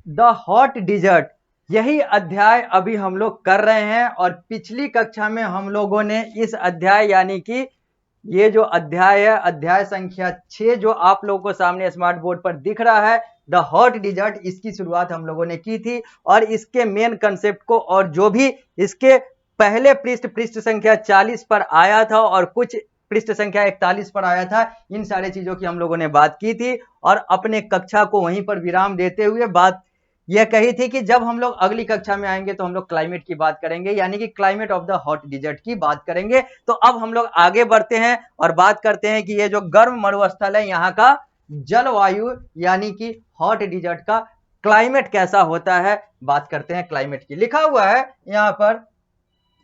The hot dessert, यही अध्याय अभी हम लोग कर रहे हैं। और पिछली कक्षा में हम लोगों ने इस अध्याय यानी कि ये जो अध्याय है, अध्याय संख्या 6 जो आप लोगों को सामने स्मार्ट बोर्ड पर दिख रहा है, द हॉट डिजर्ट, इसकी शुरुआत हम लोगों ने की थी। और इसके मेन कंसेप्ट को और जो भी इसके पहले पृष्ठ संख्या 40 पर आया था और कुछ पृष्ठ संख्या 41 पर आया था, इन सारे चीजों की हम लोगों ने बात की थी। और अपने कक्षा को वहीं पर विराम देते हुए बात यह कही थी कि जब हम लोग अगली कक्षा में आएंगे तो हम लोग क्लाइमेट की बात करेंगे, यानी कि climate of the hot desert की बात करेंगे। तो अब हम लोग आगे बढ़ते हैं और बात करते हैं कि ये जो गर्म मरुस्थल है, यहाँ का जलवायु यानी कि हॉट डिजर्ट का क्लाइमेट कैसा होता है, बात करते हैं क्लाइमेट की। लिखा हुआ है यहाँ पर,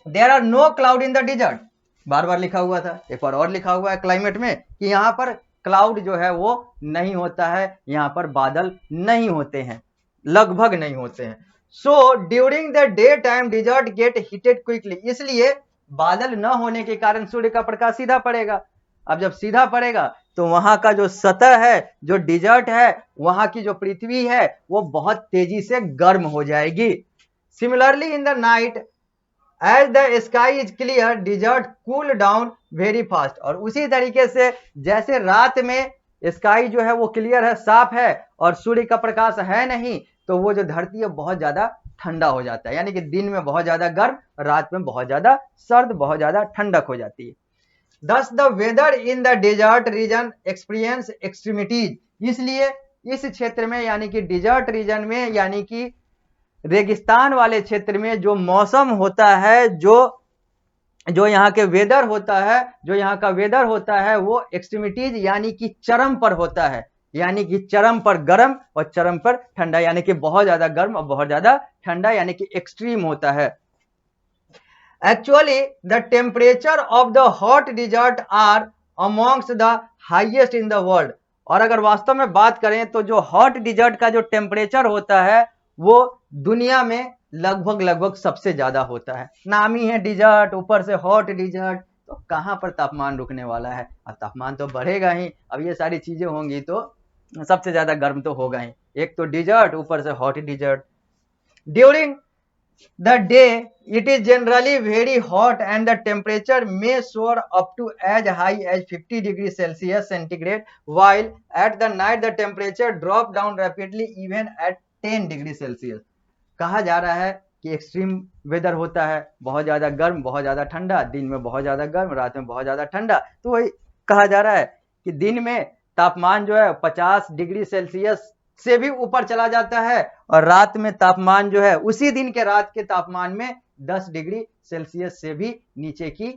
there are no cloud in the desert, बार बार लिखा हुआ था, एक बार और लिखा हुआ है क्लाइमेट में कि यहाँ पर क्लाउड जो है वो नहीं होता है, यहाँ पर बादल नहीं होते हैं, लगभग नहीं होते हैं। So during the day time desert get heated quickly, इसलिए बादल न होने के कारण सूर्य का प्रकाश सीधा पड़ेगा। अब जब सीधा पड़ेगा तो वहां का जो सतह है, जो डिजर्ट है, वहां की जो पृथ्वी है वो बहुत तेजी से गर्म हो जाएगी। Similarly in the night as the sky is clear desert cool down very fast, और उसी तरीके से जैसे रात में स्काई जो है वो क्लियर है, साफ है, और सूर्य का प्रकाश है नहीं, तो वो जो धरती है बहुत ज्यादा ठंडा हो जाता है, यानी कि दिन में बहुत ज्यादा गर्म, रात में बहुत ज्यादा सर्द, बहुत ज्यादा ठंडक हो जाती है। Thus the weather in the desert region experience extremities, इसलिए इस क्षेत्र में यानी कि डिजर्ट रीजन में यानी कि रेगिस्तान वाले क्षेत्र में जो मौसम होता है, जो यहाँ के वेदर होता है, जो यहाँ का वेदर होता है वो एक्सट्रीमिटीज यानी कि चरम पर होता है, यानी कि चरम पर गर्म और चरम पर ठंडा, यानी कि बहुत ज्यादा गर्म और बहुत ज्यादा ठंडा, यानी कि एक्सट्रीम होता है। Actually, the temperature of the hot desert are amongst the highest in the world, और अगर वास्तव में बात करें तो जो हॉट डिजर्ट का जो टेम्परेचर होता है वो दुनिया में लगभग सबसे ज्यादा होता है। नाम ही है डिजर्ट, ऊपर से हॉट डिजर्ट, तो कहां पर तापमान रुकने वाला है, अब तापमान तो बढ़ेगा ही। अब ये सारी चीजें होंगी तो सबसे ज्यादा गर्म तो होगा ही, एक तो डिजर्ट, ऊपर से hot desert. During the day it is generally very hot and the temperature may soar up to as high as 50 degrees Celsius centigrade, while at the night the temperature drop down rapidly even at 10 degree Celsius। कहा जा रहा है कि extreme weather होता है, बहुत ज्यादा गर्म, बहुत ज्यादा ठंडा, दिन में बहुत ज्यादा गर्म, रात में बहुत ज्यादा ठंडा। तो वही कहा जा रहा है कि दिन में तापमान जो है 50 डिग्री सेल्सियस से भी ऊपर चला जाता है, और रात में तापमान जो है उसी दिन के रात के तापमान में 10 डिग्री सेल्सियस से भी नीचे की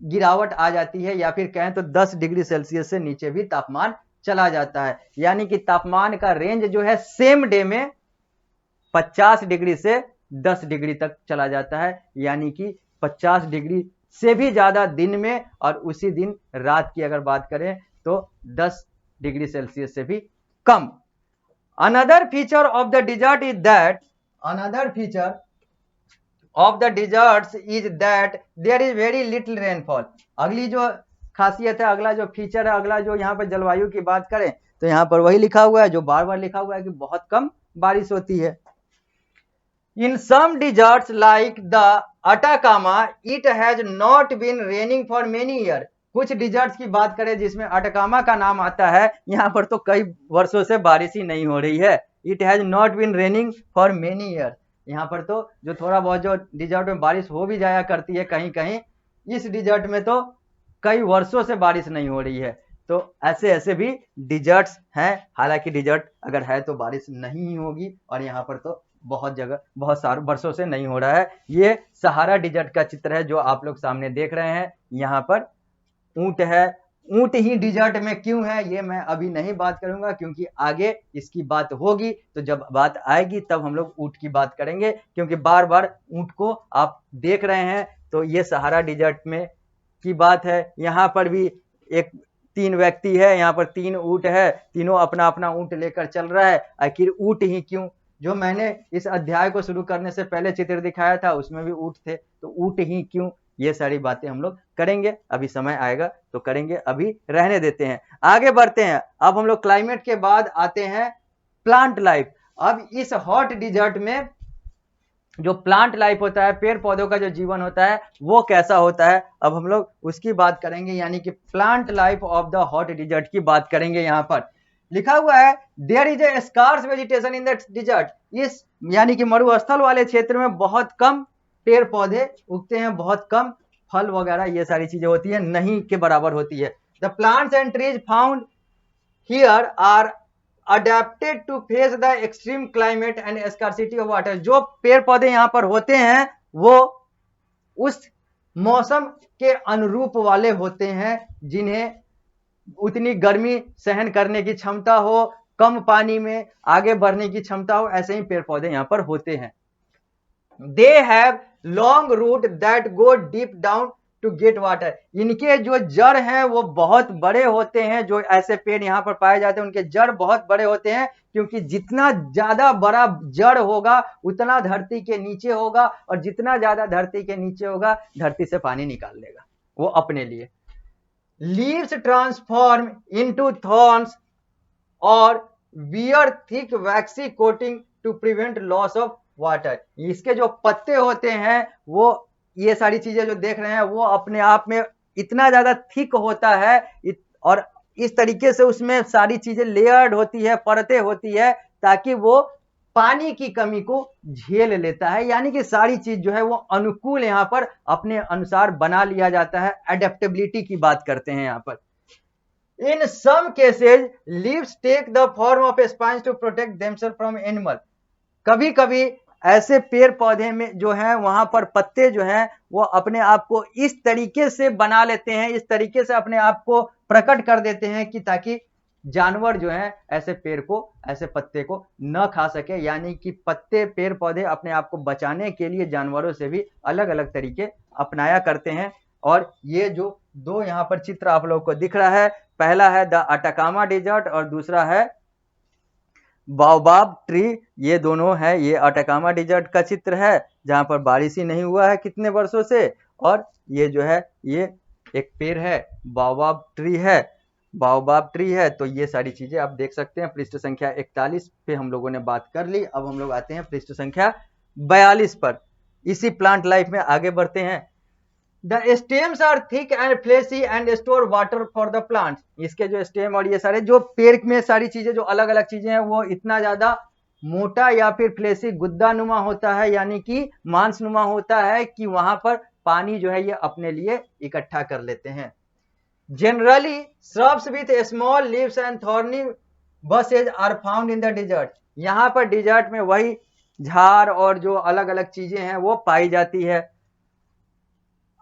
गिरावट आ जाती है, या फिर कहें तो 10 डिग्री सेल्सियस से नीचे भी तापमान चला जाता है। यानी कि तापमान का रेंज जो है सेम डे में 50 डिग्री से 10 डिग्री तक चला जाता है, यानी कि 50 डिग्री से भी ज्यादा दिन में, और उसी दिन रात की अगर बात करें तो 10 डिग्री सेल्सियस से भी कम। Another feature of the desert is that there is very little rainfall। अगली जो खासियत है, अगला जो फीचर है, अगला जो यहाँ पर जलवायु की बात करें तो यहाँ पर वही लिखा हुआ है जो बार बार लिखा हुआ है कि बहुत कम बारिश होती है। In some deserts like the Atacama, it has not been raining for many years। कुछ डिजर्ट्स की बात करें जिसमें अटकामा का नाम आता है, यहाँ पर तो कई वर्षों से बारिश ही नहीं हो रही है। It has not been raining for many years, यहाँ पर तो जो थोड़ा बहुत जो डिजर्ट में बारिश हो भी जाया करती है कहीं कहीं, इस डिजर्ट में तो कई वर्षों से बारिश नहीं हो रही है। तो ऐसे ऐसे भी डिजर्ट्स हैं, हालांकि डिजर्ट अगर है तो बारिश नहीं होगी, और यहाँ पर तो बहुत जगह बहुत सारे वर्षों से नहीं हो रहा है। ये सहारा डिजर्ट का चित्र है जो आप लोग सामने देख रहे हैं। यहाँ पर ऊंट है, ऊंट ही डिजर्ट में क्यों है ये मैं अभी नहीं बात करूंगा, क्योंकि आगे इसकी बात होगी, तो जब बात आएगी तब हम लोग ऊंट की बात करेंगे। क्योंकि बार बार ऊंट को आप देख रहे हैं, तो ये सहारा डिजर्ट में की बात है। यहाँ पर भी एक 3 व्यक्ति है, यहाँ पर 3 ऊंट है, तीनों अपना अपना ऊंट लेकर चल रहा है। आखिर ऊंट ही क्यों, जो मैंने इस अध्याय को शुरू करने से पहले चित्र दिखाया था उसमें भी ऊंट थे, तो ऊंट ही क्यों, ये सारी बातें हम लोग करेंगे, अभी समय आएगा तो करेंगे, अभी रहने देते हैं। आगे बढ़ते हैं, अब हम लोग क्लाइमेट के बाद आते हैं प्लांट लाइफ। अब इस हॉट डिजर्ट में जो प्लांट लाइफ होता है, पेड़ पौधों का जो जीवन होता है वो कैसा होता है, अब हम लोग उसकी बात करेंगे, यानी कि plant life of the hot desert की बात करेंगे। यहाँ पर लिखा हुआ है there is a scarce vegetation in the desert, इस यानी कि मरुस्थल वाले क्षेत्र में बहुत कम पेड़ पौधे उगते हैं, बहुत कम फल वगैरह ये सारी चीजें होती है, नहीं के बराबर होती है। The plants and trees found here are adapted to face the extreme climate and scarcity of water, जो पेड़ पौधे यहाँ पर होते हैं वो उस मौसम के अनुरूप वाले होते हैं जिन्हें उतनी गर्मी सहन करने की क्षमता हो, कम पानी में आगे बढ़ने की क्षमता हो, ऐसे ही पेड़ पौधे यहाँ पर होते हैं। They have long root that go deep down to get water, इनके जो जड़ हैं वो बहुत बड़े होते हैं, जो ऐसे पेड़ यहाँ पर पाए जाते हैं उनके जड़ बहुत बड़े होते हैं, क्योंकि जितना ज्यादा बड़ा जड़ होगा उतना धरती के नीचे होगा, और जितना ज्यादा धरती के नीचे होगा धरती से पानी निकाल लेगा वो अपने लिए। लीव्स ट्रांसफॉर्म इनटू थॉर्न्स और wear thick waxy coating to prevent loss of water, इसके जो पत्ते होते हैं वो ये सारी चीजें जो देख रहे हैं वो अपने आप में इतना ज्यादा थिक होता है और इस तरीके से उसमें सारी चीजें लेयर्ड होती है, परतें होती है, ताकि वो पानी की कमी को झेल लेता है, यानी कि सारी चीज जो है वो अनुकूल यहाँ पर अपने अनुसार बना लिया जाता है। एडेप्टेबिलिटी की बात करते हैं यहाँ पर। In some cases, leaves take the form of spines to protect themselves from animal. कभी कभी ऐसे पेड़ पौधे में जो है वहां पर पत्ते जो हैं वो अपने आप को इस तरीके से बना लेते हैं, इस तरीके से अपने आप को प्रकट कर देते हैं कि ताकि जानवर जो है ऐसे पेड़ को, ऐसे पत्ते को न खा सके, यानी कि पत्ते पेड़ पौधे अपने आप को बचाने के लिए जानवरों से भी अलग अलग तरीके अपनाया करते हैं। और ये जो दो यहाँ पर चित्र आप लोगों को दिख रहा है, पहला है द अटाकामा डिजर्ट और दूसरा है बाओबाब ट्री, ये दोनों है, ये अटाकामा डिजर्ट का चित्र है जहां पर बारिश ही नहीं हुआ है कितने वर्षों से, और ये जो है ये एक पेड़ है, बाओबाब ट्री है, बाओबाब ट्री है। तो ये सारी चीजें आप देख सकते हैं। पृष्ठ संख्या 41 पे हम लोगों ने बात कर ली, अब हम लोग आते हैं पृष्ठ संख्या 42 पर। इसी प्लांट लाइफ में आगे बढ़ते हैं। The stems are thick and fleshy and store water for the plants. इसके जो स्टेम और ये सारे जो पेड़ में सारी चीजें जो अलग अलग चीजें हैं वो इतना ज्यादा मोटा या फिर फ्लेसी गुद्दा नुमा होता है, यानी कि मांस नुमा होता है कि वहां पर पानी जो है ये अपने लिए इकट्ठा कर लेते हैं। Generally, shrubs with small leaves and thorny bushes are found in the desert. यहाँ पर डिजर्ट में वही झाड़ और जो अलग अलग चीजें हैं वो पाई जाती है।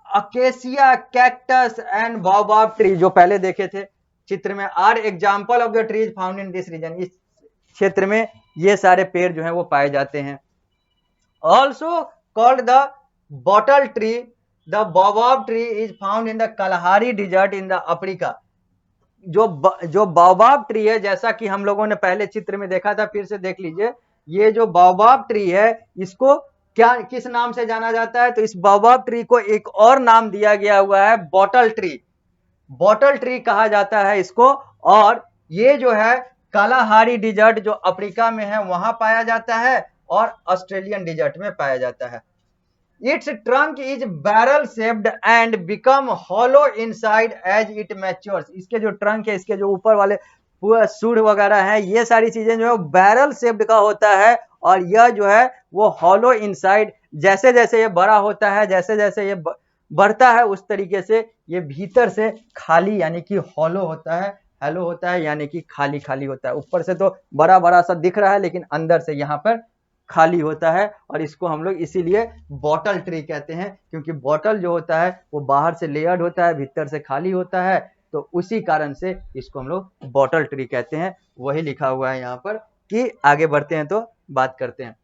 Acacia, cactus and baobab tree जो पहले देखे थे चित्र में are example of the trees found in this region, इस क्षेत्र में ये सारे पेड़ जो हैं वो पाए जाते हैं। Also called the bottle tree, the baobab tree is found in the Kalahari desert in the Africa. जो बाओबाब ट्री है, जैसा कि हम लोगों ने पहले चित्र में देखा था, फिर से देख लीजिए, ये जो बाओबाब ट्री है इसको क्या किस नाम से जाना जाता है, तो इस बाओबाब ट्री को एक और नाम दिया गया हुआ है, बॉटल ट्री, बॉटल ट्री कहा जाता है इसको। और ये जो है कालाहारी डिजर्ट जो अफ्रीका में है वहां पाया जाता है और ऑस्ट्रेलियन डिजर्ट में पाया जाता है। Its trunk is barrel shaped and become hollow inside as it matures. इसके जो ट्रंक है, इसके जो ऊपर वाले पूरा सूढ़ वगैरह है, ये सारी चीजें जो है बैरल शेप्ड का होता है, और यह जो है वो हॉलो इनसाइड, जैसे जैसे ये बड़ा होता है, जैसे जैसे ये बढ़ता है उस तरीके से ये भीतर से खाली यानी कि हॉलो होता है, हेलो होता है, यानी कि खाली खाली होता है। ऊपर से तो बड़ा बड़ा सा दिख रहा है लेकिन अंदर से यहाँ पर खाली होता है, और इसको हम लोग इसीलिए बॉटल ट्री कहते हैं, क्योंकि बॉटल जो होता है वो बाहर से लेयर्ड होता है, भीतर से खाली होता है, तो उसी कारण से इसको हम लोग बॉटल ट्री कहते हैं। वही लिखा हुआ है यहाँ पर कि आगे बढ़ते हैं तो बात करते हैं।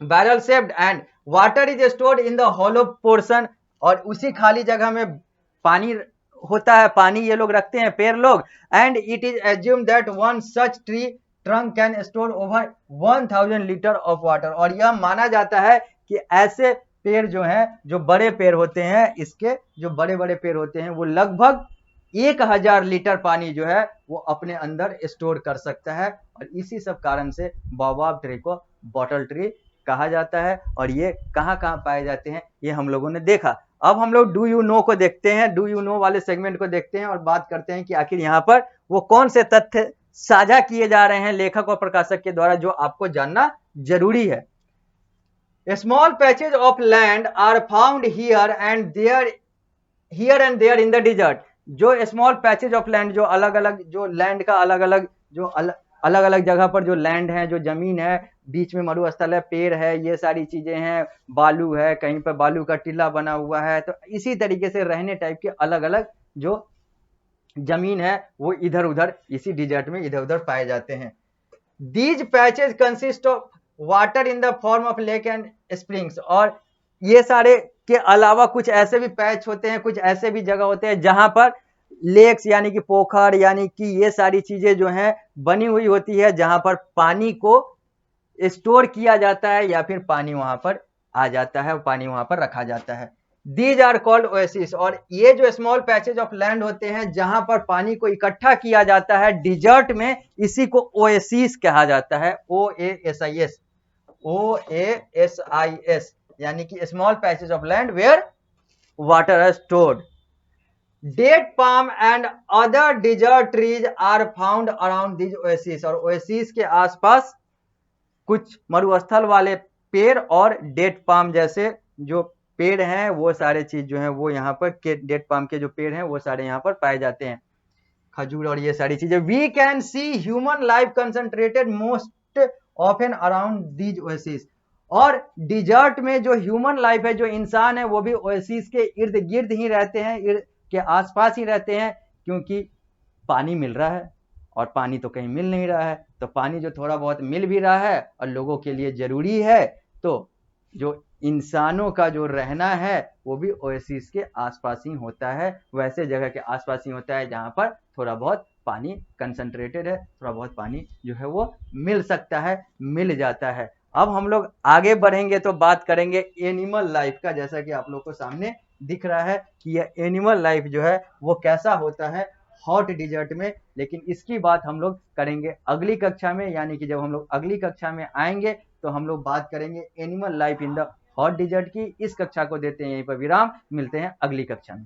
Barrel shaped and water is stored in the hollow portion, और उसी खाली जगह में पानी होता है, पानी ये लोग रखते हैं पेड़ लोग। And it is assume that one such tree trunk can store over 1000 litre of water, और यह माना जाता है कि ऐसे पेड़ जो हैं, जो बड़े पेड़ होते हैं, इसके जो बड़े बड़े पेड़ होते हैं वो लगभग 1000 लीटर पानी जो है वो अपने अंदर स्टोर कर सकता है। और इसी सब कारण से बाओबाब ट्री को बॉटल ट्री कहा जाता है। और ये कहाँ कहाँ पाए जाते हैं ये हम लोगों ने देखा। अब हम लोग डू यू नो को देखते हैं, डू यू नो वाले सेगमेंट को देखते हैं और बात करते हैं कि आखिर यहाँ पर वो कौन से तथ्य साझा किए जा रहे हैं लेखक और प्रकाशक के द्वारा जो आपको जानना जरूरी है। Small patches of land are found here and there in the desert. जो स्मॉल पैचेज ऑफ लैंड, जो अलग अलग जो लैंड का अलग अलग जो अलग अलग जगह पर जो लैंड है, जो जमीन है, बीच में मरुस्थल है, पेड़ है, ये सारी चीजें हैं, बालू है, कहीं पर बालू का टीला बना हुआ है। तो इसी तरीके से रहने टाइप के अलग अलग जो जमीन है वो इधर उधर इसी डिजर्ट में इधर उधर पाए जाते हैं। These patches consist of water in the form of lake and springs. और ये सारे के अलावा कुछ ऐसे भी पैच होते हैं, कुछ ऐसे भी जगह होते हैं जहां पर लेक्स यानी कि पोखर यानी कि ये सारी चीजें जो हैं बनी हुई होती है, जहां पर पानी को स्टोर किया जाता है या फिर पानी वहां पर आ जाता है, पानी वहां पर रखा जाता है। These are called oasis. और ये जो स्मॉल पैचेज ऑफ लैंड होते हैं जहां पर पानी को इकट्ठा किया जाता है डिजर्ट में, इसी को ओएसिस कहा जाता है। OASIS, OASIS यानी कि small patches of land where water are stored. Date palm and other desert trees are found around these oasis. और ओएसिस के आसपास कुछ मरुस्थल वाले पेड़ और डेट पाम जैसे जो पेड़ हैं वो सारे चीज जो हैं वो यहाँ पर डेट पाम के जो पेड़ हैं वो सारे यहाँ पर पाए जाते हैं, खजूर और ये सारी चीजें। We can see human life concentrated most often around these oasis. और डिजर्ट में जो ह्यूमन लाइफ है, जो इंसान है, वो भी ओएसिस के इर्द गिर्द ही रहते हैं, इर्द के आसपास ही रहते हैं, क्योंकि पानी मिल रहा है और पानी तो कहीं मिल नहीं रहा है। तो पानी जो थोड़ा बहुत मिल भी रहा है और लोगों के लिए जरूरी है, तो जो इंसानों का जो रहना है वो भी ओएसिस के आसपास ही होता है, वैसे जगह के आसपास ही होता है जहां पर थोड़ा बहुत पानी कंसंट्रेटेड है, थोड़ा बहुत पानी जो है वो मिल सकता है, मिल जाता है। अब हम लोग आगे बढ़ेंगे तो बात करेंगे एनिमल लाइफ का। जैसा कि आप लोग को सामने दिख रहा है कि यह एनिमल लाइफ जो है वो कैसा होता है हॉट डिजर्ट में। लेकिन इसकी बात हम लोग करेंगे अगली कक्षा में, यानी कि जब हम लोग अगली कक्षा में आएंगे तो हम लोग बात करेंगे animal life in the hot desert की। इस कक्षा को देते हैं यहीं पर विराम, मिलते हैं अगली कक्षा में।